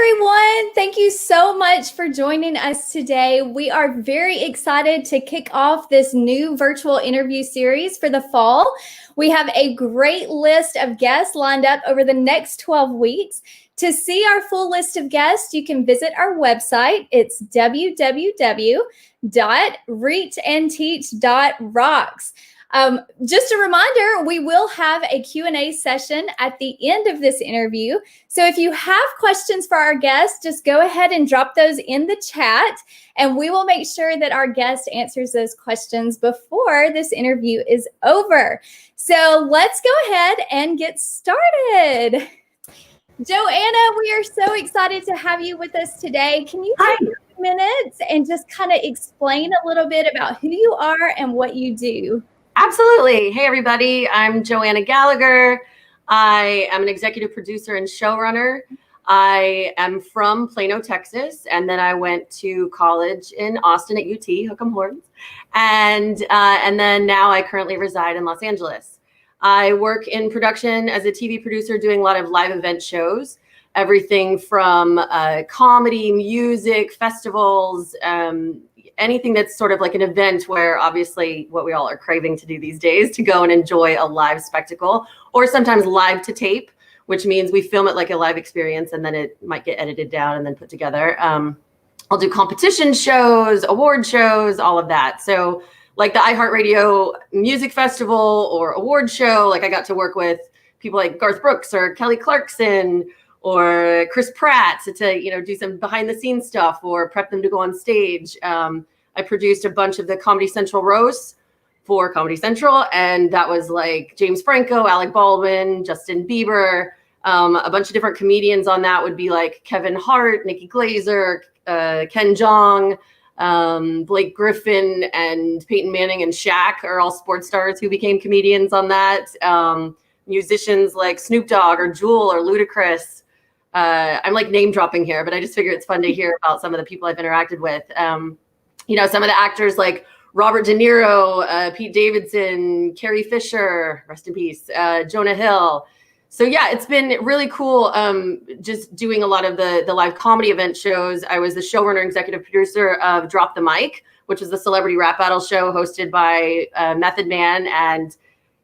everyone. Thank you so much for joining us today. We are very excited to kick off this new virtual interview series for the fall. We have a great list of guests lined up over the next 12 weeks. To see our full list of guests, you can visit our website. It's www.reachandteach.rocks. Just a reminder, we will have a Q&A session at the end of this interview. So if you have questions for our guests, just go ahead and drop those in the chat, and we will make sure that our guest answers those questions before this interview is over. So let's go ahead and get started. Joanna, we are so excited to have you with us today. Can you take a few minutes and just kind of explain a little bit about who you are and what you do? Absolutely. Hey, everybody. I'm Joanna Gallagher. I am an executive producer and showrunner. I am from Plano, Texas, and then I went to college in Austin at UT, Hook 'em Horns, and then now I currently reside in Los Angeles. I work in production as a TV producer, doing a lot of live event shows, everything from comedy, music, festivals, anything that's sort of like an event where obviously what we all are craving to do these days, to go and enjoy a live spectacle, or sometimes live to tape, which means we film it like a live experience and then it might get edited down and then put together. I'll do competition shows, award shows, all of that. So like the iHeartRadio Music Festival or award show, like I got to work with people like Garth Brooks or Kelly Clarkson or Chris Pratt to do some behind the scenes stuff or prep them to go on stage. I produced a bunch of the Comedy Central roasts for Comedy Central, and that was like James Franco, Alec Baldwin, Justin Bieber, a bunch of different comedians on that would be like Kevin Hart, Nikki Glazer, Ken Jeong, Blake Griffin, and Peyton Manning and Shaq are all sports stars who became comedians on that. Musicians like Snoop Dogg or Jewel or Ludacris. I'm like name dropping here, but I just figure it's fun to hear about some of the people I've interacted with. Some of the actors like Robert De Niro, Pete Davidson, Carrie Fisher, rest in peace, Jonah Hill. So yeah, it's been really cool just doing a lot of the live comedy event shows. I was the showrunner, executive producer of Drop the Mic, which is the celebrity rap battle show hosted by Method Man and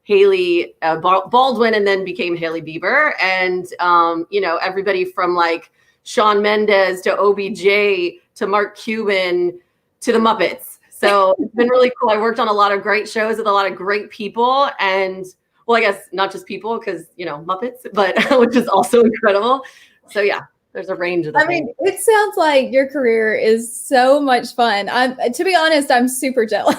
Hailey Baldwin, and then became Hailey Bieber. And, everybody from like Shawn Mendes to OBJ to Mark Cuban to the Muppets. So it's been really cool. I worked on a lot of great shows with a lot of great people, and well, I guess not just people because, Muppets, but which is also incredible. So yeah, there's a range of them. I mean, it sounds like your career is so much fun. To be honest, I'm super jealous.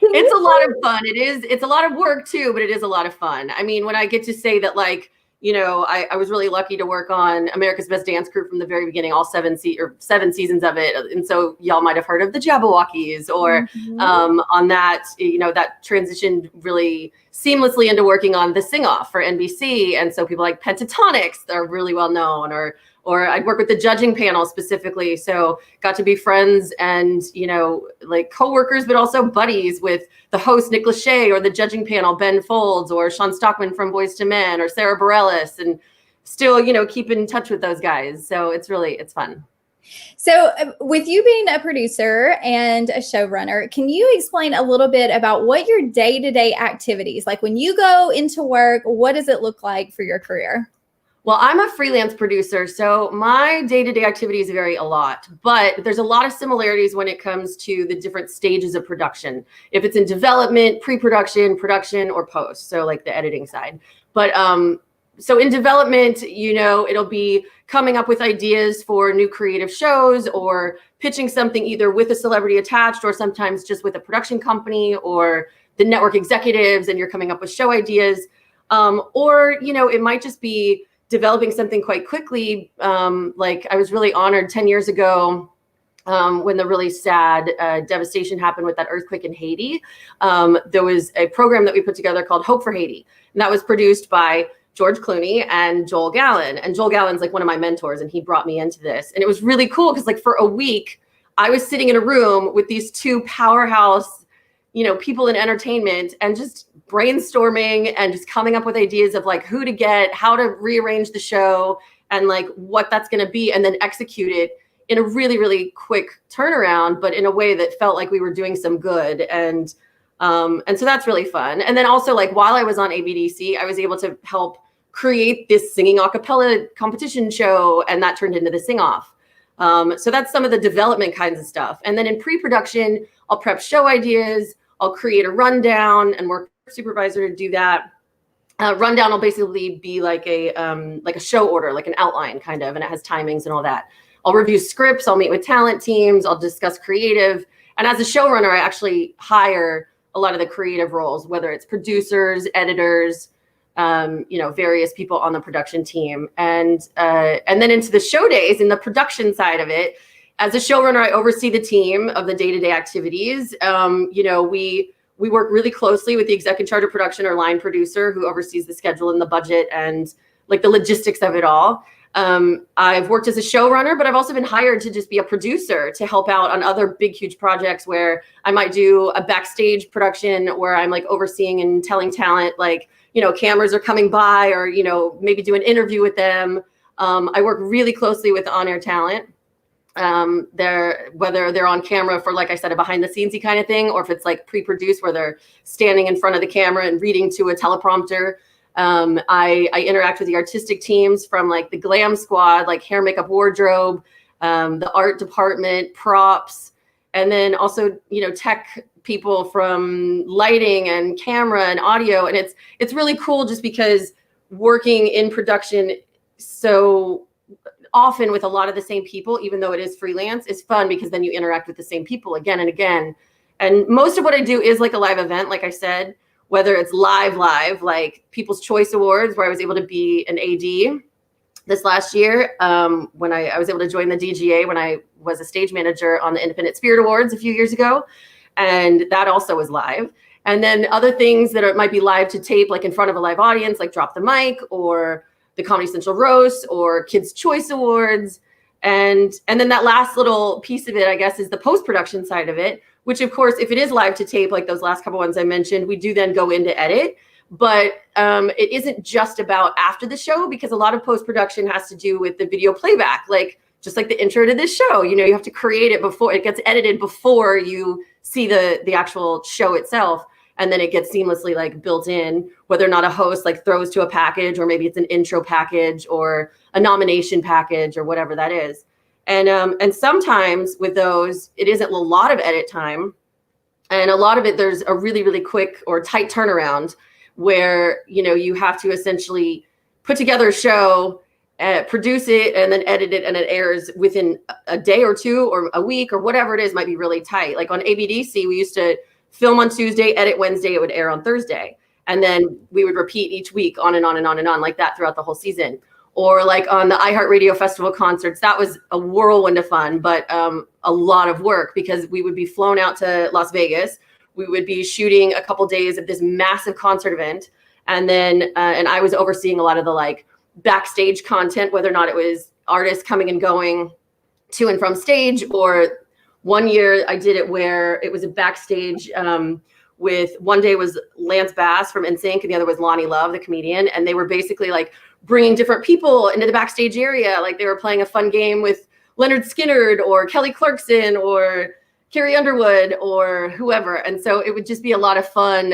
It's a lot of fun. It's a lot of work too, but it is a lot of fun. I mean, when I get to say that, like, I was really lucky to work on America's Best Dance Crew from the very beginning, all 7 seasons of it. And so y'all might have heard of the Jabberwockies or on that, that transitioned really seamlessly into working on The Sing Off for NBC. And so people like Pentatonics are really well known, or I'd work with the judging panel specifically. So got to be friends and, like coworkers, but also buddies with the host, Nick Lachey, or the judging panel, Ben Folds, or Sean Stockman from Boyz II Men, or Sarah Bareilles, and still, keep in touch with those guys. So it's fun. So with you being a producer and a showrunner, can you explain a little bit about what your day-to-day activities, like when you go into work, what does it look like for your career? Well, I'm a freelance producer, so my day-to-day activities vary a lot, but there's a lot of similarities when it comes to the different stages of production. If it's in development, pre-production, production, or post, so like the editing side. But so in development, it'll be coming up with ideas for new creative shows or pitching something either with a celebrity attached or sometimes just with a production company or the network executives, and you're coming up with show ideas. Or, it might just be developing something quite quickly. Like I was really honored 10 years ago when the really sad devastation happened with that earthquake in Haiti. There was a program that we put together called Hope for Haiti. And that was produced by George Clooney and Joel Gallen. And Joel Gallen's like one of my mentors, and he brought me into this. And it was really cool because like for a week, I was sitting in a room with these two powerhouse, people in entertainment and just brainstorming and just coming up with ideas of like who to get, how to rearrange the show. and like what that's going to be, and then execute it in a really, really quick turnaround, but in a way that felt like we were doing some good. And so that's really fun. And then also, like, while I was on ABDC, I was able to help create this singing a cappella competition show, and that turned into the Sing Off. So that's some of the development kinds of stuff. And then in pre-production, I'll prep show ideas, I'll create a rundown and work with a supervisor to do that. Rundown will basically be like a show order, like an outline kind of, and it has timings and all that. I'll review scripts, I'll meet with talent teams, I'll discuss creative. And as a showrunner, I actually hire a lot of the creative roles, whether it's producers, editors, various people on the production team. And then into the show days, in the production side of it, as a showrunner, I oversee the team of the day-to-day activities. We work really closely with the exec in charge of production or line producer, who oversees the schedule and the budget and like the logistics of it all. I've worked as a showrunner, but I've also been hired to just be a producer to help out on other big, huge projects where I might do a backstage production where I'm like overseeing and telling talent, like, cameras are coming by, or, maybe do an interview with them. I work really closely with on-air talent. Whether they're on camera for, like I said, a behind the scenesy kind of thing, or if it's like pre-produced where they're standing in front of the camera and reading to a teleprompter. I interact with the artistic teams from like the glam squad, like hair, makeup, wardrobe, the art department, props, and then also, tech people from lighting and camera and audio. And it's really cool just because working in production so often with a lot of the same people, even though it is freelance, is fun because then you interact with the same people again and again. And most of what I do is like a live event, like I said, whether it's live, like People's Choice Awards, where I was able to be an AD this last year, when I was able to join the DGA when I was a stage manager on the Independent Spirit Awards a few years ago. And that also was live. And then other things that might be live to tape, like in front of a live audience, like Drop the Mic or the Comedy Central Roast or Kids' Choice Awards. And then that last little piece of it, I guess, is the post-production side of it, which of course, if it is live to tape, like those last couple ones I mentioned, we do then go into edit. But it isn't just about after the show, because a lot of post-production has to do with the video playback, like just like the intro to this show. You have to create it before it gets edited, before you see the actual show itself. And then it gets seamlessly like built in, whether or not a host like throws to a package, or maybe it's an intro package or a nomination package or whatever that is. And sometimes with those, it isn't a lot of edit time. And a lot of it, there's a really, really quick or tight turnaround where, you have to essentially put together a show, produce it, and then edit it, and it airs within a day or two or a week or whatever it is. Might be really tight. Like on ABDC, we used to film on Tuesday, edit Wednesday, it would air on Thursday. And then we would repeat each week on and on and on and on like that throughout the whole season. Or like on the iHeartRadio Festival concerts, that was a whirlwind of fun, but a lot of work, because we would be flown out to Las Vegas. We would be shooting a couple days of this massive concert event. And then, and I was overseeing a lot of the like backstage content, whether or not it was artists coming and going to and from stage. Or one year I did it where it was a backstage with, one day was Lance Bass from NSYNC, and the other was Lonnie Love, the comedian. And they were basically like bringing different people into the backstage area. Like they were playing a fun game with Leonard Skinnard or Kelly Clarkson or Carrie Underwood or whoever. And so it would just be a lot of fun,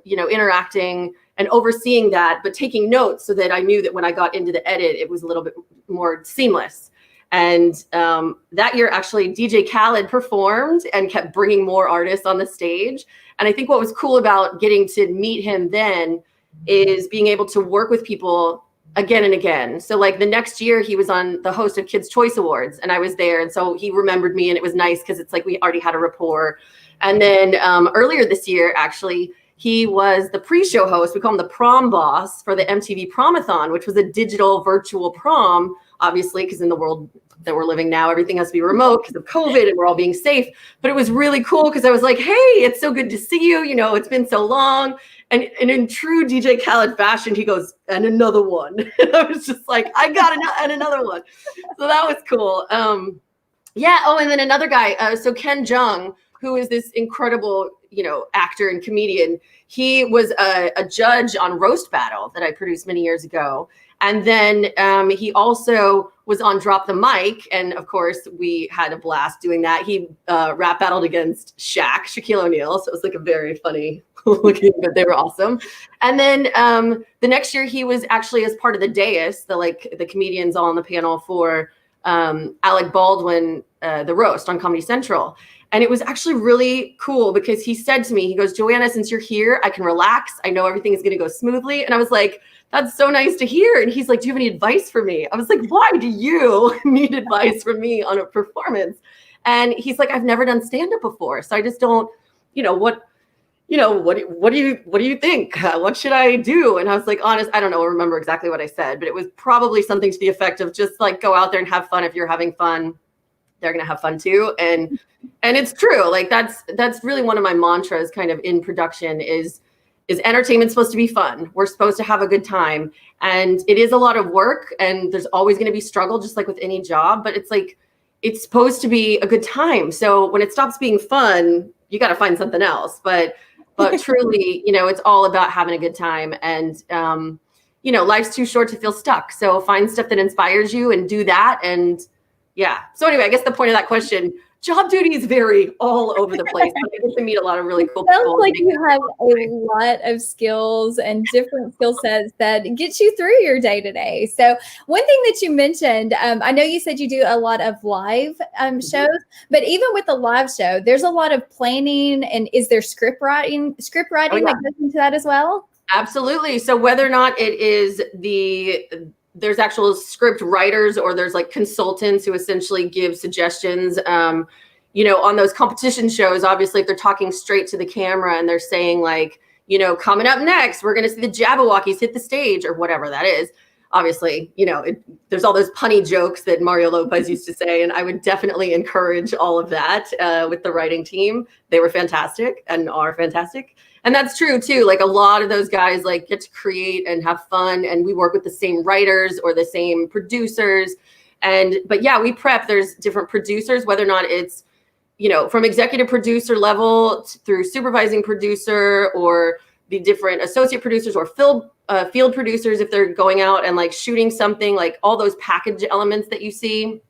interacting and overseeing that, but taking notes so that I knew that when I got into the edit, it was a little bit more seamless. And that year, actually, DJ Khaled performed and kept bringing more artists on the stage. And I think what was cool about getting to meet him then is being able to work with people again and again. So like the next year, he was on the host of Kids' Choice Awards, and I was there. And so he remembered me, and it was nice because it's like we already had a rapport. And then earlier this year, actually, he was the pre-show host. We call him the prom boss for the MTV Prom-Athon, which was a digital virtual prom, obviously, because in the world that we're living now, everything has to be remote because of COVID and we're all being safe. But it was really cool because I was like, hey, it's so good to see you. It's been so long. And in true DJ Khaled fashion, he goes, and another one. And I was just like, I got another one. So that was cool. Yeah. Oh, and then another guy. So Ken Jeong, who is this incredible, actor and comedian. He was a judge on Roast Battle that I produced many years ago. And then he also was on Drop the Mic. And of course, we had a blast doing that. He rap battled against Shaquille O'Neal. So it was like a very funny looking, but they were awesome. And then the next year, he was actually as part of the dais, the comedians all on the panel for Alec Baldwin, the roast on Comedy Central. And it was actually really cool because he said to me, he goes, Joanna, since you're here, I can relax. I know everything is going to go smoothly. And I was like, that's so nice to hear. And he's like, do you have any advice for me? I was like, why do you need advice from me on a performance? And he's like, I've never done stand-up before. So I just don't, what do you think? What should I do? And I was like, honest, I don't know, I remember exactly what I said, but it was probably something to the effect of just like, go out there and have fun. If you're having fun, they're going to have fun too. And it's true. Like that's really one of my mantras kind of in production is entertainment supposed to be fun. We're supposed to have a good time. And it is a lot of work and there's always going to be struggle, just like with any job, but it's like, it's supposed to be a good time. So when it stops being fun, you got to find something else. But truly, it's all about having a good time. And, life's too short to feel stuck. So find stuff that inspires you and do that. And yeah. So anyway, I guess the point of that question, job duties vary all over the place. But I get to meet a lot of really cool people. Sounds like you have a lot of skills and different skill sets that get you through your day to day. So one thing that you mentioned, I know you said you do a lot of live shows, but even with the live show, there's a lot of planning. And is there script writing that goes into that as well? Absolutely. So whether or not it is there's actual script writers or there's like consultants who essentially give suggestions, on those competition shows, obviously if they're talking straight to the camera and they're saying like, coming up next, we're going to see the Jabberwockies hit the stage or whatever that is. Obviously, there's all those punny jokes that Mario Lopez used to say. And I would definitely encourage all of that with the writing team. They were fantastic and are fantastic. And that's true too. Like a lot of those guys like get to create and have fun. And we work with the same writers or the same producers. But yeah, we prep. There's different producers, whether or not it's, from executive producer level through supervising producer or the different associate producers or field producers, if they're going out and like shooting something, like all those package elements that you see,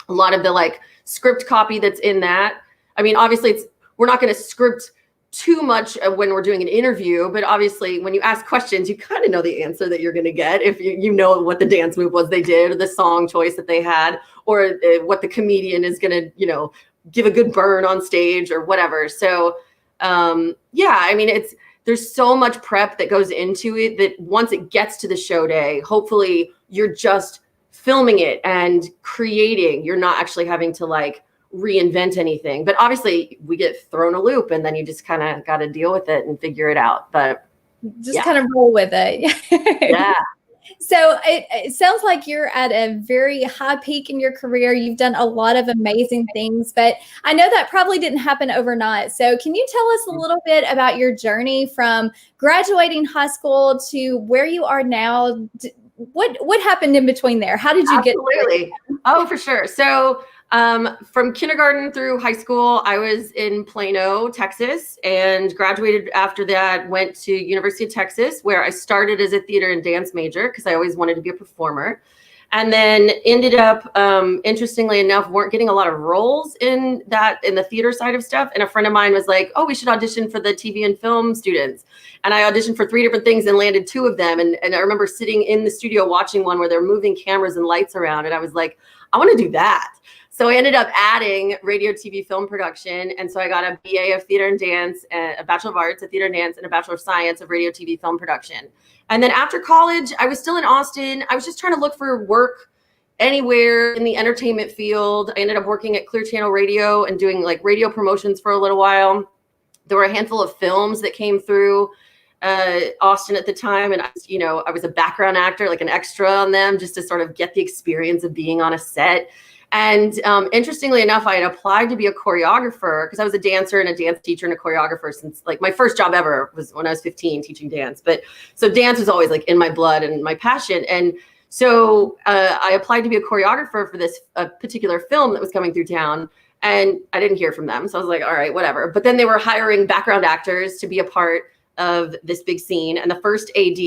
a lot of the like script copy that's in that. I mean, obviously we're not going to script too much when we're doing an interview, but obviously when you ask questions, you kind of know the answer that you're going to get if you know what the dance move was they did or the song choice that they had or what the comedian is going to, give a good burn on stage or whatever. So yeah, I mean, there's so much prep that goes into it that once it gets to the show day, hopefully you're just filming it and creating. You're not actually having to like reinvent anything, but obviously we get thrown a loop and then you just kind of got to deal with it and figure it out. But just kind of roll with it. Yeah. So it sounds like you're at a very high peak in your career. You've done a lot of amazing things, but I know that probably didn't happen overnight. So can you tell us a little bit about your journey from graduating high school to where you are now? What happened in between there? How did you get there? Oh, for sure. So from kindergarten through high school, I was in Plano, Texas, and graduated after that, went to University of Texas, where I started as a theater and dance major because I always wanted to be a performer. And then ended up, interestingly enough, weren't getting a lot of roles in the theater side of stuff. And a friend of mine was like, oh, we should audition for the TV and film students. And I auditioned for 3 different things and landed 2 of them. And I remember sitting in the studio watching one where they're moving cameras and lights around. And I was like, I want to do that. So I ended up adding radio, TV, film production. And so I got a BA of theater and dance, a Bachelor of Arts of theater and dance, and a Bachelor of Science of radio, TV, film production. And then after college, I was still in Austin. I was just trying to look for work anywhere in the entertainment field. I ended up working at Clear Channel Radio and doing like radio promotions for a little while. There were a handful of films that came through Austin at the time. And I was a background actor, like an extra on them, just to sort of get the experience of being on a set. And interestingly enough, I had applied to be a choreographer because I was a dancer and a dance teacher and a choreographer since like my first job ever was when I was 15 teaching dance. But so dance was always like in my blood and my passion. And so I applied to be a choreographer for this particular film that was coming through town. And I didn't hear from them. So I was like, all right, whatever. But then they were hiring background actors to be a part of this big scene. And the first AD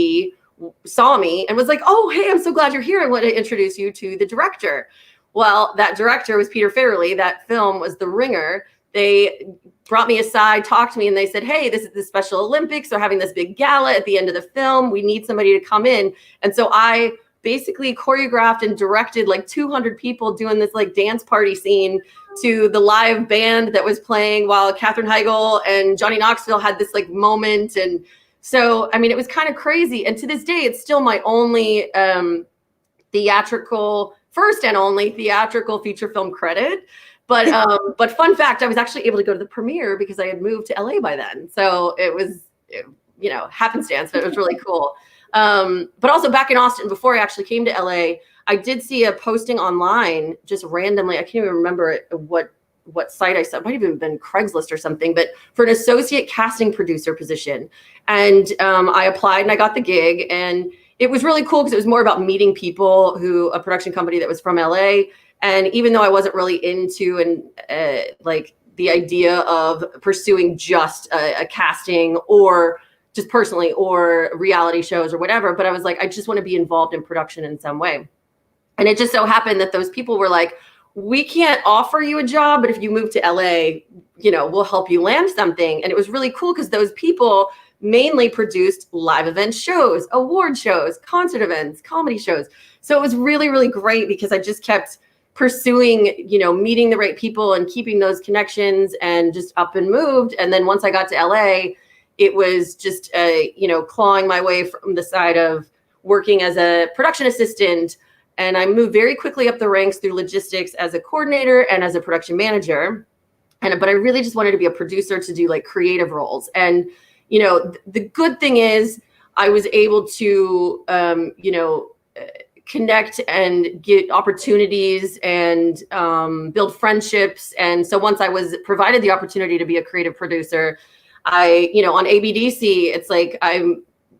saw me and was like, oh, hey, I'm so glad you're here. I want to introduce you to the director. Well, that director was Peter Farrelly. That film was The Ringer. They brought me aside, talked to me, and they said, hey, this is the Special Olympics. They're having this big gala at the end of the film. We need somebody to come in. And so I basically choreographed and directed like 200 people doing this like dance party scene to the live band that was playing while Katherine Heigl and Johnny Knoxville had this like moment. And so, I mean, it was kind of crazy. And to this day, it's still my only first and only theatrical feature film credit. But fun fact, I was actually able to go to the premiere because I had moved to LA by then. So it was, happenstance, but it was really cool. But also back in Austin, before I actually came to LA, I did see a posting online just randomly. I can't even remember what site I saw. It might have even been Craigslist or something, but for an associate casting producer position. And I applied and I got the gig. And it was really cool because it was more about meeting people a production company that was from LA. And even though I wasn't really into like the idea of pursuing just a casting or just personally or reality shows or whatever, but I was like, I just want to be involved in production in some way. And it just so happened that those people were like, we can't offer you a job, but if you move to LA, we'll help you land something. And it was really cool because those people mainly produced live event shows, award shows, concert events, comedy shows. So it was really, really great because I just kept pursuing, meeting the right people and keeping those connections and just up and moved. And then once I got to LA, it was just, clawing my way from the side of working as a production assistant. And I moved very quickly up the ranks through logistics as a coordinator and as a production manager. But I really just wanted to be a producer to do like creative roles. And, the good thing is I was able to, connect and get opportunities and build friendships. And so once I was provided the opportunity to be a creative producer, on ABDC, it's like I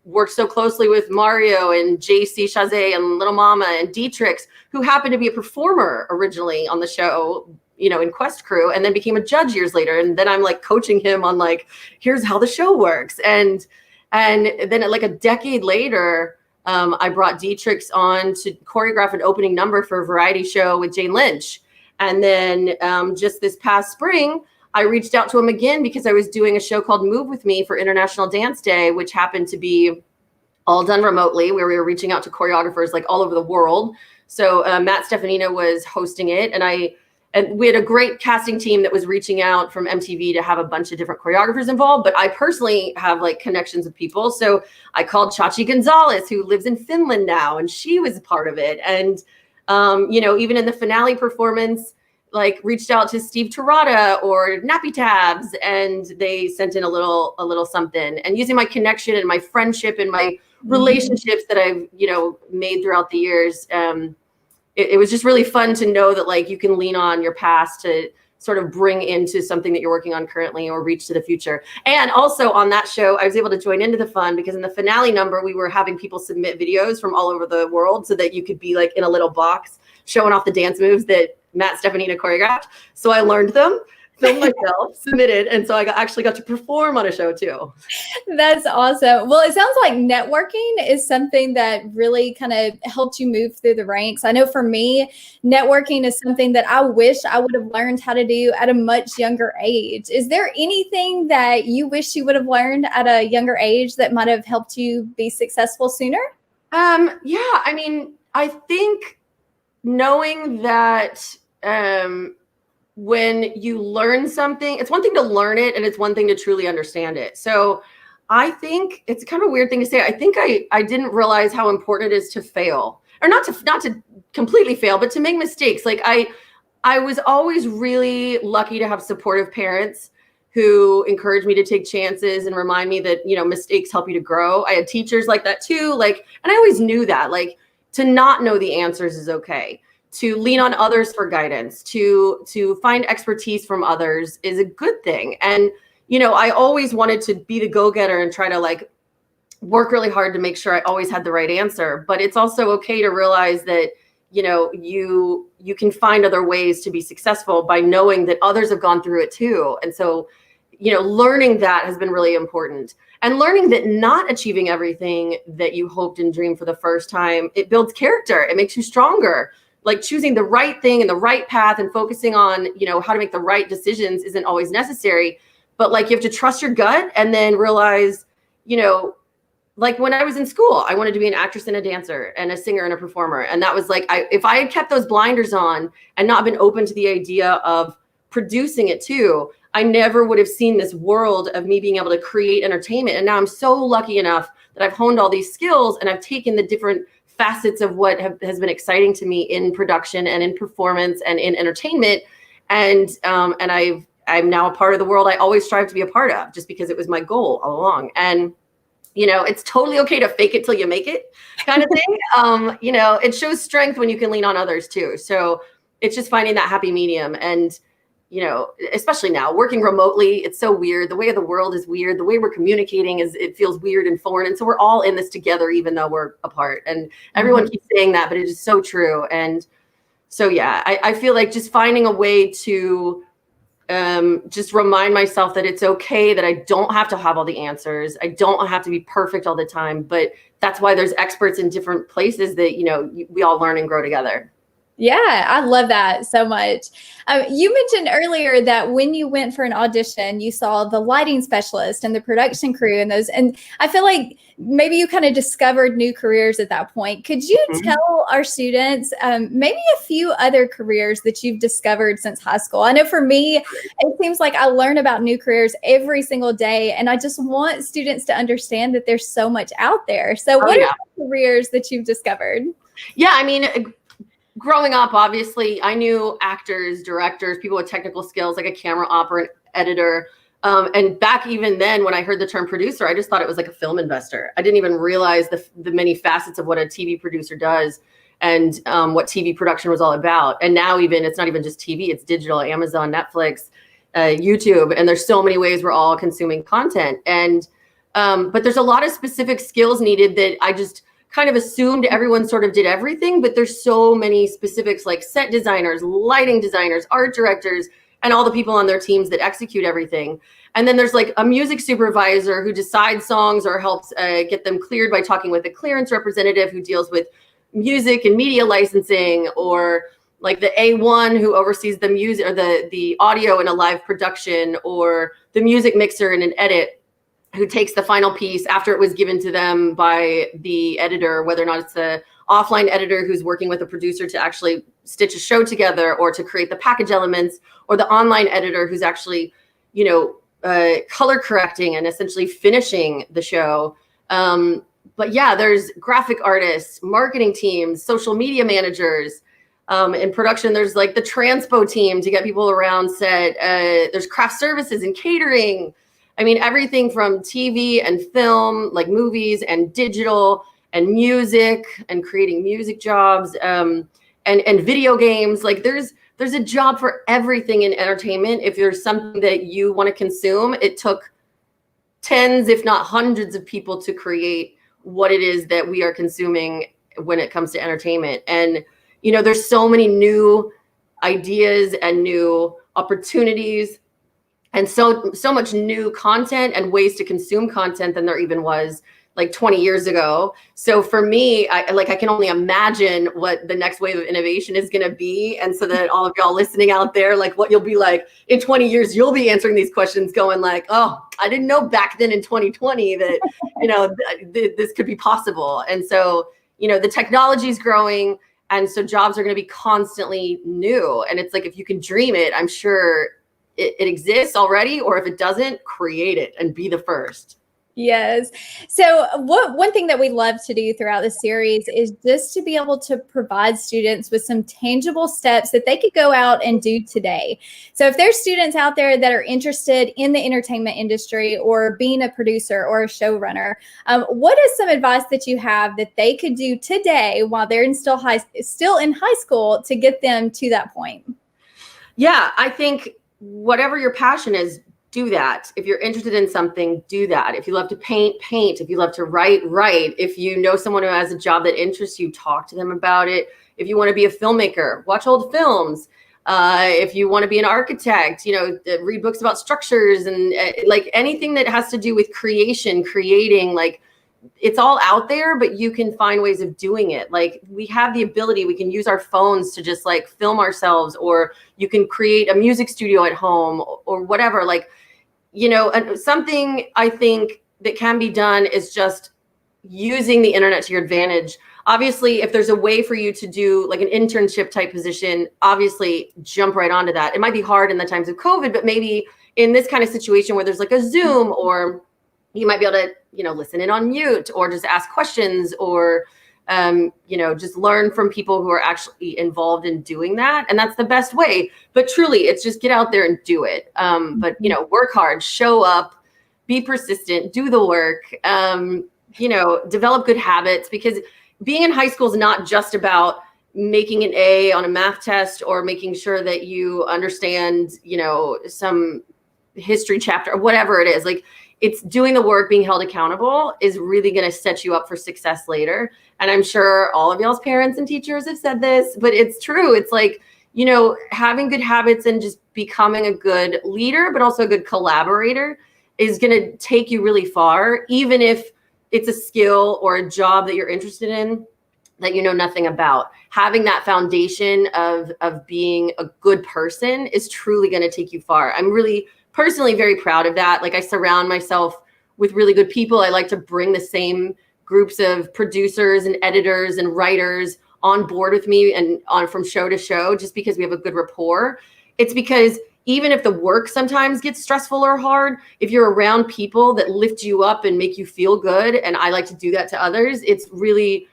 worked so closely with Mario and JC Chazé and Little Mama and D-Trix, who happened to be a performer originally on the show, in Quest Crew, and then became a judge years later. And then I'm like coaching him on like, here's how the show works. And then like a decade later, I brought D-Trix on to choreograph an opening number for a variety show with Jane Lynch. And then just this past spring, I reached out to him again because I was doing a show called Move With Me for International Dance Day, which happened to be all done remotely, where we were reaching out to choreographers like all over the world. So Matt Stefanino was hosting it. And we had a great casting team that was reaching out from MTV to have a bunch of different choreographers involved. But I personally have like connections with people. So I called Chachi Gonzalez, who lives in Finland now, and she was a part of it. And, even in the finale performance, like reached out to Steve Terada or Nappy Tabs, and they sent in a little something. And using my connection and my friendship and my relationships that I've, made throughout the years, it was just really fun to know that like you can lean on your past to sort of bring into something that you're working on currently or reach to the future. And also on that show, I was able to join into the fun because in the finale number, we were having people submit videos from all over the world so that you could be like in a little box showing off the dance moves that Matt Stefanino choreographed. So I learned them, filmed myself, submitted, and so I actually got to perform on a show too. That's awesome. Well, it sounds like networking is something that really kind of helped you move through the ranks. I know for me, networking is something that I wish I would have learned how to do at a much younger age. Is there anything that you wish you would have learned at a younger age that might have helped you be successful sooner? Yeah, I mean, I think knowing that when you learn something, it's one thing to learn it and it's one thing to truly understand it. So I think it's kind of a weird thing to say. I think I didn't realize how important it is to fail, or not to completely fail, but to make mistakes. Like I was always really lucky to have supportive parents who encouraged me to take chances and remind me that, mistakes help you to grow. I had teachers like that too. And I always knew that, to not know the answers is okay. To lean on others for guidance, to find expertise from others is a good thing. And, I always wanted to be the go-getter and try to work really hard to make sure I always had the right answer. But it's also okay to realize that, you can find other ways to be successful by knowing that others have gone through it too. And so, learning that has been really important. And learning that not achieving everything that you hoped and dreamed for the first time, it builds character. It makes you stronger. Like choosing the right thing and the right path and focusing on, how to make the right decisions isn't always necessary. But like you have to trust your gut and then realize, like when I was in school, I wanted to be an actress and a dancer and a singer and a performer. And that was like, if I had kept those blinders on and not been open to the idea of producing it too, I never would have seen this world of me being able to create entertainment. And now I'm so lucky enough that I've honed all these skills and I've taken the different facets of what has been exciting to me in production and in performance and in entertainment. And I'm now a part of the world I always strive to be a part of, just because it was my goal all along. And it's totally okay to fake it till you make it kind of thing. It shows strength when you can lean on others too. So it's just finding that happy medium. And especially now working remotely, it's so weird. The way of the world is weird. The way we're communicating it feels weird and foreign. And so we're all in this together, even though we're apart. And everyone keeps saying that, but it is so true. And so, yeah, I feel like just finding a way to just remind myself that it's okay, that I don't have to have all the answers. I don't have to be perfect all the time, but that's why there's experts in different places that, we all learn and grow together. Yeah, I love that so much. You mentioned earlier that when you went for an audition, you saw the lighting specialist and the production crew and those. And I feel like maybe you kind of discovered new careers at that point. Could you tell our students maybe a few other careers that you've discovered since high school? I know for me, it seems like I learn about new careers every single day. And I just want students to understand that there's so much out there. So what are the careers that you've discovered? Yeah, I mean, growing up, obviously, I knew actors, directors, people with technical skills, like a camera op or an editor. And back even then, when I heard the term producer, I just thought it was like a film investor. I didn't even realize the many facets of what a TV producer does and what TV production was all about. And now it's not even just TV, it's digital, Amazon, Netflix, YouTube. And there's so many ways we're all consuming content. And but there's a lot of specific skills needed that I just kind of assumed everyone sort of did everything, but there's so many specifics like set designers, lighting designers, art directors, and all the people on their teams that execute everything. And then there's like a music supervisor who decides songs or helps get them cleared by talking with a clearance representative who deals with music and media licensing, or like the A1 who oversees the music or the audio in a live production, or the music mixer in an edit who takes the final piece after it was given to them by the editor, whether or not it's the offline editor who's working with a producer to actually stitch a show together or to create the package elements, or the online editor who's actually, color correcting and essentially finishing the show. But yeah, there's graphic artists, marketing teams, social media managers. In production, there's like the transpo team to get people around set. There's craft services and catering. I mean, everything from TV and film, like movies and digital and music and creating music jobs and video games. Like there's a job for everything in entertainment. If there's something that you want to consume, it took tens, if not hundreds of people to create what it is that we are consuming when it comes to entertainment. And, there's so many new ideas and new opportunities and so much new content and ways to consume content than there even was like 20 years ago. So for me, I can only imagine what the next wave of innovation is going to be. And so that all of y'all listening out there, like what you'll be like in 20 years, you'll be answering these questions going like, oh, I didn't know back then in 2020 that, this could be possible. And so, the technology is growing. And so jobs are going to be constantly new. And it's like, if you can dream it, I'm sure it exists already, or if it doesn't, create it and be the first. Yes. So one thing that we love to do throughout the series is just to be able to provide students with some tangible steps that they could go out and do today. So if there's students out there that are interested in the entertainment industry or being a producer or a showrunner, what is some advice that you have that they could do today while they're still in high school to get them to that point? Yeah, I think whatever your passion is, do that. If you're interested in something, do that. If you love to paint, paint. If you love to write, write. If you know someone who has a job that interests you, talk to them about it. If you want to be a filmmaker, watch old films. If you want to be an architect, read books about structures and like anything that has to do with creating, like it's all out there, but you can find ways of doing it. Like we have the ability, we can use our phones to just like film ourselves, or you can create a music studio at home or whatever. Like, and something I think that can be done is just using the internet to your advantage. Obviously, if there's a way for you to do like an internship type position, obviously jump right onto that. It might be hard in the times of COVID, but maybe in this kind of situation where there's like a Zoom, or you might be able to, listen in on mute or just ask questions, or, just learn from people who are actually involved in doing that. And that's the best way. But truly, it's just get out there and do it. But, work hard, show up, be persistent, do the work, develop good habits, because being in high school is not just about making an A on a math test or making sure that you understand, some history chapter or whatever it is. Like, it's doing the work, being held accountable is really going to set you up for success later. And I'm sure all of y'all's parents and teachers have said this, but it's true. It's like, having good habits and just becoming a good leader, but also a good collaborator is going to take you really far, even if it's a skill or a job that you're interested in that you know nothing about. Having that foundation of being a good person is truly going to take you far. I'm really personally very proud of that. Like, I surround myself with really good people. I like to bring the same groups of producers and editors and writers on board with me and on from show to show, just because we have a good rapport. It's because even if the work sometimes gets stressful or hard, if you're around people that lift you up and make you feel good, and I like to do that to others, it's really,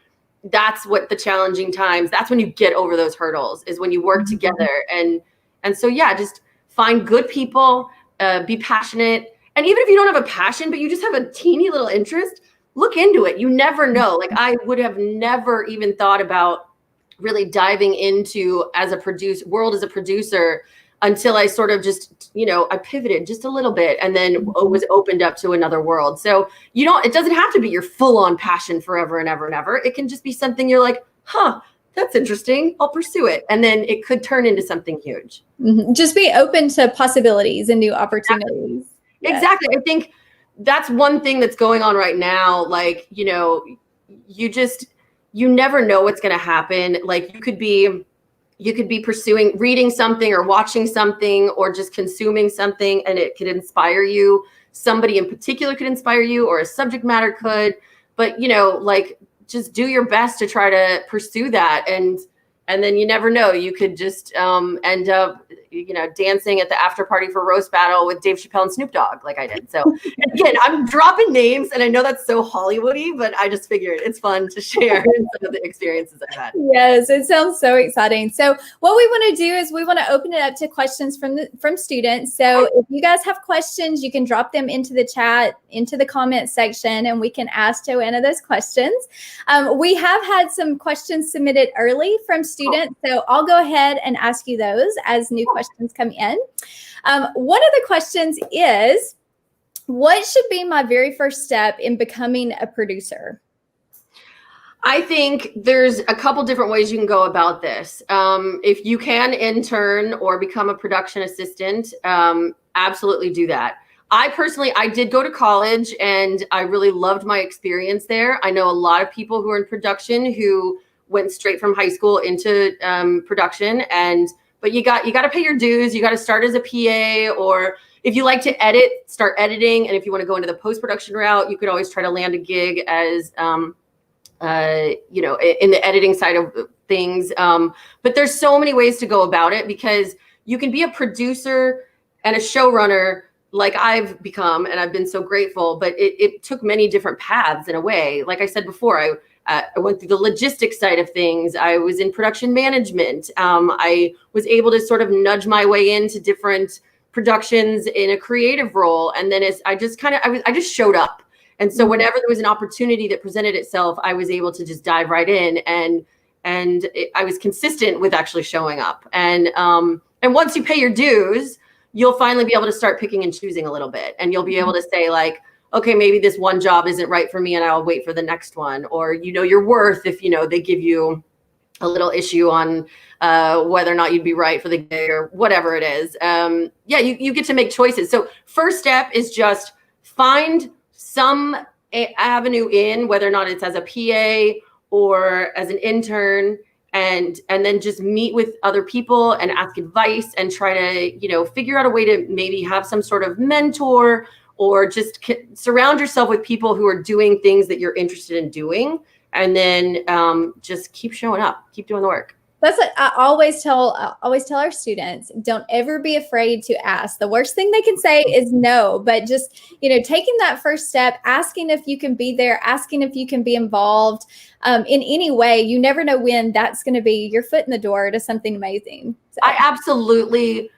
that's what the challenging times, that's when you get over those hurdles, is when you work together. And so, yeah, just find good people, be passionate. And even if you don't have a passion, but you just have a teeny little interest, look into it. You never know. Like, I would have never even thought about really diving into world as a producer until I sort of just, I pivoted just a little bit and then was opened up to another world. So it doesn't have to be your full on passion forever and ever and ever. It can just be something you're like, that's interesting, I'll pursue it. And then it could turn into something huge. Mm-hmm. Just be open to possibilities and new opportunities. Exactly. I think that's one thing that's going on right now. Like, you never know what's going to happen. Like, you could be pursuing, reading something or watching something or just consuming something, and it could inspire you. Somebody in particular could inspire you, or a subject matter could, but just do your best to try to pursue that. And then you never know, you could just end up, dancing at the after party for Roast Battle with Dave Chappelle and Snoop Dogg, like I did. So again, I'm dropping names, and I know that's so Hollywoody, but I just figured it's fun to share some of the experiences I've had. Yes, it sounds so exciting. So what we want to do is we want to open it up to questions from students. So if you guys have questions, you can drop them into the chat, into the comment section, and we can ask Joanna those questions. We have had some questions submitted early from students, so I'll go ahead and ask you those as new questions come in. One of the questions is, what should be my very first step in becoming a producer? I think there's a couple different ways you can go about this. If you can intern or become a production assistant, absolutely do that. I did go to college, and I really loved my experience there. I know a lot of people who are in production who went straight from high school into production, but you got to pay your dues. You got to start as a PA, or if you like to edit, start editing. And if you want to go into the post-production route, you could always try to land a gig as, in the editing side of things. But there's so many ways to go about it, because you can be a producer and a showrunner like I've become, and I've been so grateful, but it took many different paths in a way. Like I said before, I went through the logistics side of things. I was in production management. I was able to sort of nudge my way into different productions in a creative role. And then I just showed up. And so whenever there was an opportunity that presented itself, I was able to just dive right in. And I was consistent with actually showing up. And once you pay your dues, you'll finally be able to start picking and choosing a little bit. And you'll be able to say, like, okay, maybe this one job isn't right for me, and I'll wait for the next one. Or, your worth if, they give you a little issue on whether or not you'd be right for the gig or whatever it is. Yeah, you get to make choices. So first step is just find some avenue in, whether or not it's as a PA or as an intern, and then just meet with other people and ask advice and try to, you know, figure out a way to maybe have some sort of mentor, or just surround yourself with people who are doing things that you're interested in doing. And then just keep showing up, keep doing the work. That's what I always tell our students. Don't ever be afraid to ask. The worst thing they can say is no, but just, you know, taking that first step, asking if you can be there, asking if you can be involved in any way. You never know when that's going to be your foot in the door to something amazing. So. I absolutely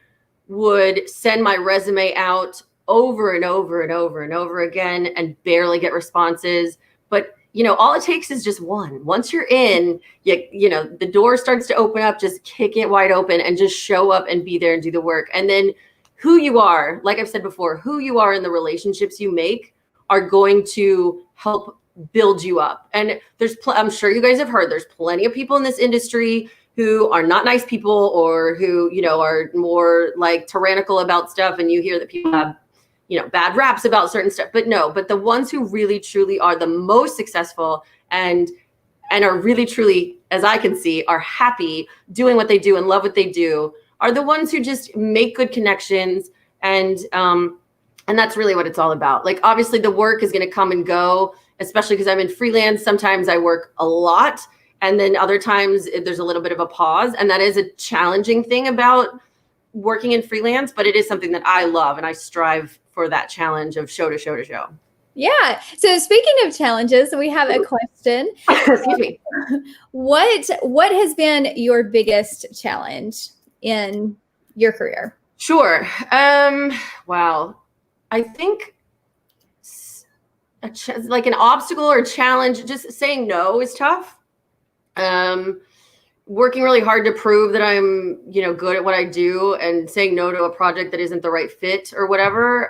would send my resume out over and over and over and over again and barely get responses. But you know, all it takes is just one. Once you're in, you know, the door starts to open up, just kick it wide open and just show up and be there and do the work. And then who you are, like I've said before, who you are in the relationships you make are going to help build you up. And I'm sure you guys have heard, there's plenty of people in this industry who are not nice people, or who, you know, are more like tyrannical about stuff. And you hear that people have, you know, bad raps about certain stuff, but the ones who really truly are the most successful and are really truly, as I can see, are happy doing what they do and love what they do, are the ones who just make good connections. And that's really what it's all about. Like, obviously the work is going to come and go, especially because I'm in freelance. Sometimes I work a lot, and then other times there's a little bit of a pause. And that is a challenging thing about working in freelance, but it is something that I love, and I strive for that challenge of show to show to show. Yeah. So speaking of challenges, we have a question. Excuse me. What has been your biggest challenge in your career? Sure. Wow. I think like an obstacle or challenge, just saying no is tough. Working really hard to prove that I'm, you know, good at what I do, and saying no to a project that isn't the right fit or whatever.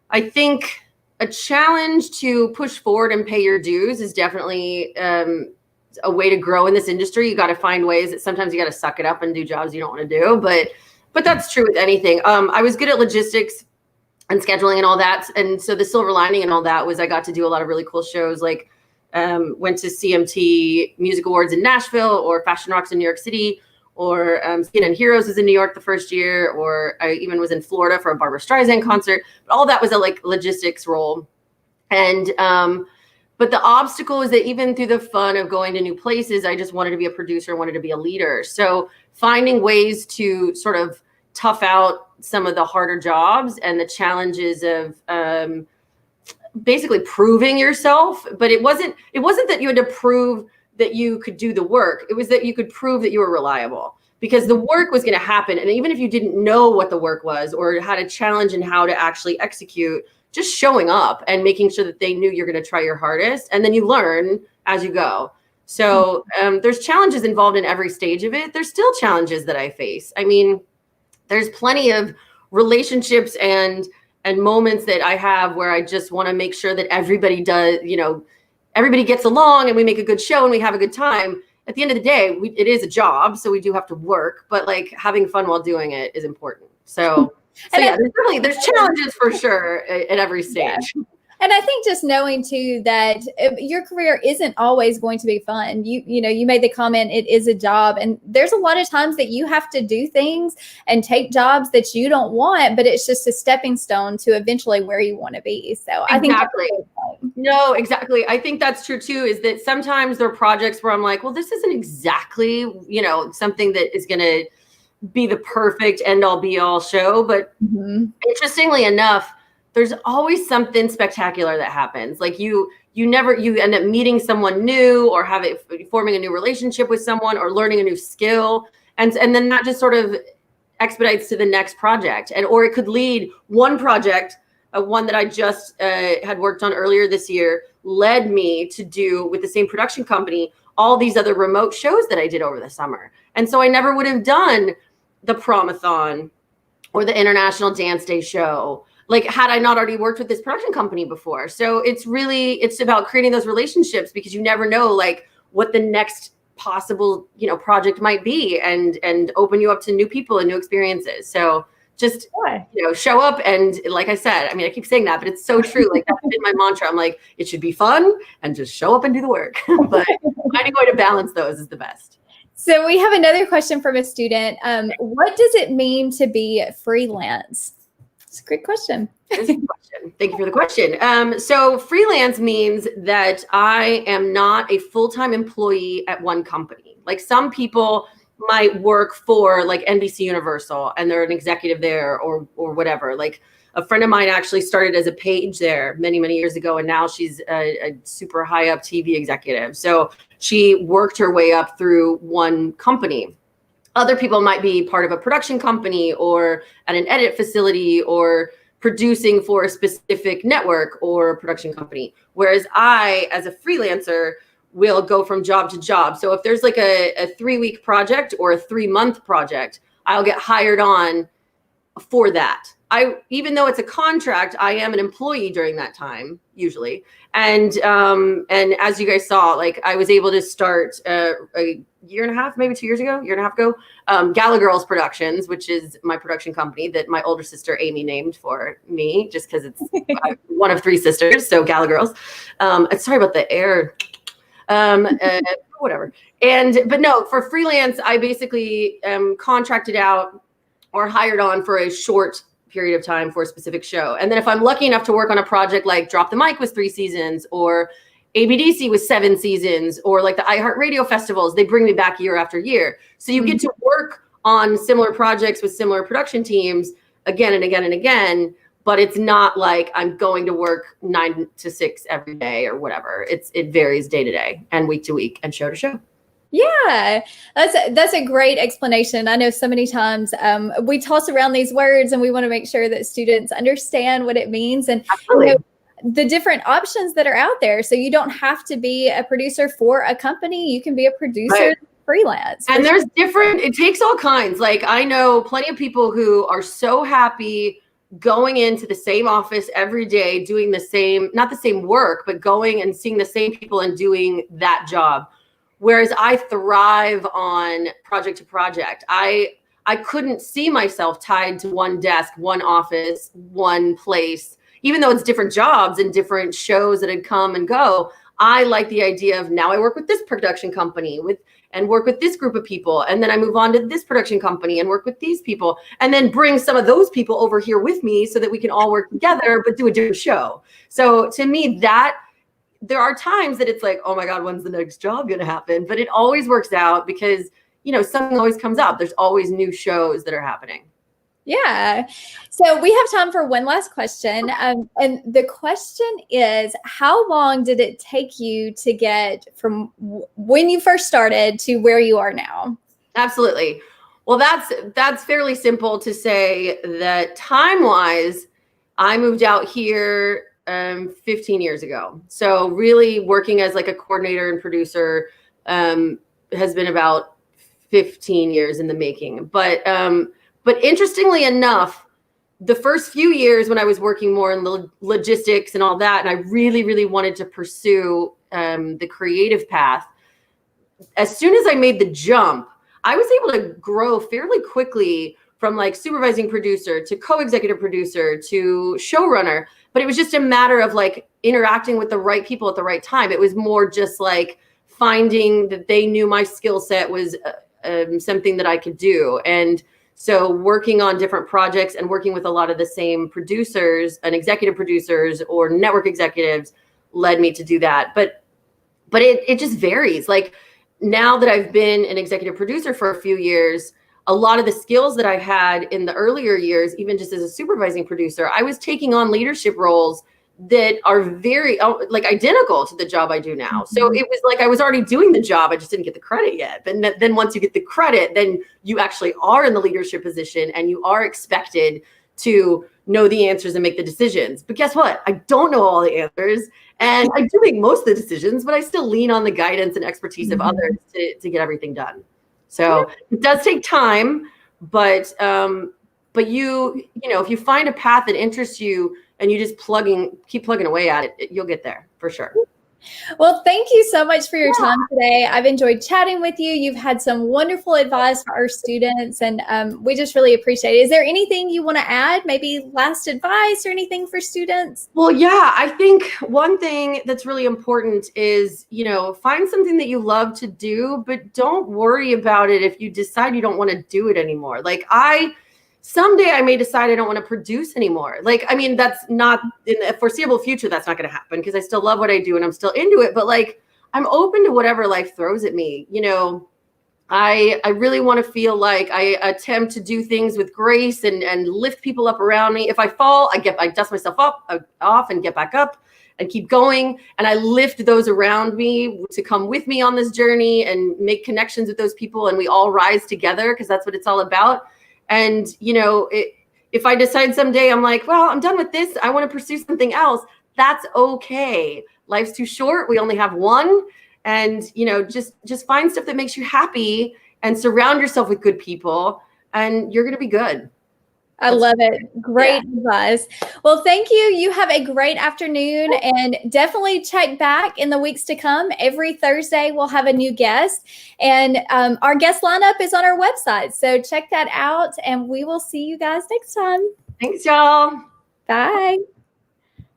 I think a challenge to push forward and pay your dues is definitely a way to grow in this industry. You got to find ways that sometimes you got to suck it up and do jobs you don't want to do. But that's true with anything. I was good at logistics and scheduling and all that. And so the silver lining and all that was I got to do a lot of really cool shows, like went to CMT Music Awards in Nashville, or Fashion Rocks in New York City, or CNN Heroes was in New York the first year, or I even was in Florida for a Barbra Streisand concert. But all that was a like logistics role. And but the obstacle is that even through the fun of going to new places, I just wanted to be a producer, wanted to be a leader. So finding ways to sort of tough out some of the harder jobs and the challenges of basically proving yourself. But it wasn't that you had to prove that you could do the work. It was that you could prove that you were reliable, because the work was going to happen. And even if you didn't know what the work was or had a challenge in how to actually execute, just showing up and making sure that they knew you're going to try your hardest, and then you learn as you go. So there's challenges involved in every stage of it. There's still challenges that I face. I mean, there's plenty of relationships and moments that I have where I just want to make sure that everybody does, you know, everybody gets along and we make a good show and we have a good time. At the end of the day, it is a job, so we do have to work, but like having fun while doing it is important. So yeah, there's challenges for sure at every stage. Yeah. And I think just knowing too that your career isn't always going to be fun. You know, you made the comment, it is a job, and there's a lot of times that you have to do things and take jobs that you don't want, but it's just a stepping stone to eventually where you want to be. So I think no, exactly. I think that's true too, is that sometimes there are projects where I'm like, well, this isn't exactly, you know, something that is going to be the perfect end all be all show. But interestingly enough, there's always something spectacular that happens. Like you end up meeting someone new, or forming a new relationship with someone, or learning a new skill. And then that just sort of expedites to the next project. Or it could lead one project, one that I just had worked on earlier this year, led me to do with the same production company, all these other remote shows that I did over the summer. And so I never would have done the Prom-Athon or the International Dance Day show, like had I not already worked with this production company before. So it's about creating those relationships, because you never know like what the next possible, project might be, and open you up to new people and new experiences. So just, show up. And like I said, I mean, I keep saying that, but it's so true. Like that's been my mantra. I'm like, it should be fun and just show up and do the work. But finding a way to balance those is the best. So we have another question from a student. What does it mean to be freelance? It's a great question. Thank you for the question. So freelance means that I am not a full-time employee at one company. Like some people might work for like NBC Universal and they're an executive there or whatever. Like a friend of mine actually started as a page there many, many years ago, and now she's a super high up TV executive. So she worked her way up through one company. Other people might be part of a production company or at an edit facility or producing for a specific network or production company. Whereas I, as a freelancer, will go from job to job. So if there's like a 3-week project or a 3-month project, I'll get hired on for that. Even though it's a contract, I am an employee during that time, usually. And as you guys saw, like I was able to start a year and a half, maybe 2 years ago, Gallagirls Productions, which is my production company that my older sister Amy named for me, just because it's one of 3 sisters. So Gallagirls. Sorry about the air. Whatever. But no, for freelance, I basically contracted out or hired on for a short period of time for a specific show. And then if I'm lucky enough to work on a project like Drop the Mic was 3 seasons or ABDC was 7 seasons, or like the iHeartRadio festivals, they bring me back year after year. So you get to work on similar projects with similar production teams again and again and again. But it's not like I'm going to work 9 to 6 every day or whatever. It varies day to day and week to week and show to show. Yeah, that's a great explanation. I know so many times we toss around these words and we want to make sure that students understand what it means and the different options that are out there. So you don't have to be a producer for a company. You can be a producer freelance. And there's different, it takes all kinds. Like I know plenty of people who are so happy going into the same office every day, doing the same, not the same work, but going and seeing the same people and doing that job. Whereas I thrive on project to project. I couldn't see myself tied to one desk, one office, one place, even though it's different jobs and different shows that had come and go. I like the idea of now I work with this production company and work with this group of people. And then I move on to this production company and work with these people and then bring some of those people over here with me so that we can all work together, but do a different show. So to me, there are times that it's like, oh my God, when's the next job going to happen? But it always works out because, something always comes up. There's always new shows that are happening. Yeah. So we have time for one last question. And the question is, how long did it take you to get from when you first started to where you are now? Absolutely. Well, that's fairly simple to say that time-wise, I moved out here 15 years ago. So really working as like a coordinator and producer has been about 15 years in the making. But interestingly enough, the first few years when I was working more in the logistics and all that, and I really, really wanted to pursue the creative path, as soon as I made the jump, I was able to grow fairly quickly from like supervising producer to co-executive producer to showrunner. But it was just a matter of like interacting with the right people at the right time. It was more just like finding that they knew my skill set was something that I could do. And so working on different projects and working with a lot of the same producers and executive producers or network executives led me to do that. But it just varies. Like now that I've been an executive producer for a few years, a lot of the skills that I had in the earlier years, even just as a supervising producer, I was taking on leadership roles that are very like identical to the job I do now. So it was like I was already doing the job. I just didn't get the credit yet. But then once you get the credit, then you actually are in the leadership position and you are expected to know the answers and make the decisions. But guess what? I don't know all the answers. And I do make most of the decisions, but I still lean on the guidance and expertise of others to get everything done. So it does take time, but you know, if you find a path that interests you and you just keep plugging away at it, you'll get there for sure. Well, thank you so much for your time today. I've enjoyed chatting with you. You've had some wonderful advice for our students, and we just really appreciate it. Is there anything you want to add? Maybe last advice or anything for students? Well, yeah, I think one thing that's really important is, find something that you love to do, but don't worry about it if you decide you don't want to do it anymore. Like someday I may decide I don't want to produce anymore. Like, I mean, that's not in the foreseeable future. That's not going to happen because I still love what I do and I'm still into it. But like, I'm open to whatever life throws at me. I really want to feel like I attempt to do things with grace and lift people up around me. If I fall, I dust myself off and get back up and keep going. And I lift those around me to come with me on this journey and make connections with those people. And we all rise together because that's what it's all about. And, if I decide someday I'm like, well, I'm done with this, I want to pursue something else, that's okay. Life's too short. We only have one. And, just find stuff that makes you happy and surround yourself with good people and you're going to be good. I love it. Great advice. Well, thank you. You have a great afternoon and definitely check back in the weeks to come. Every Thursday, we'll have a new guest and our guest lineup is on our website. So check that out and we will see you guys next time. Thanks, y'all. Bye.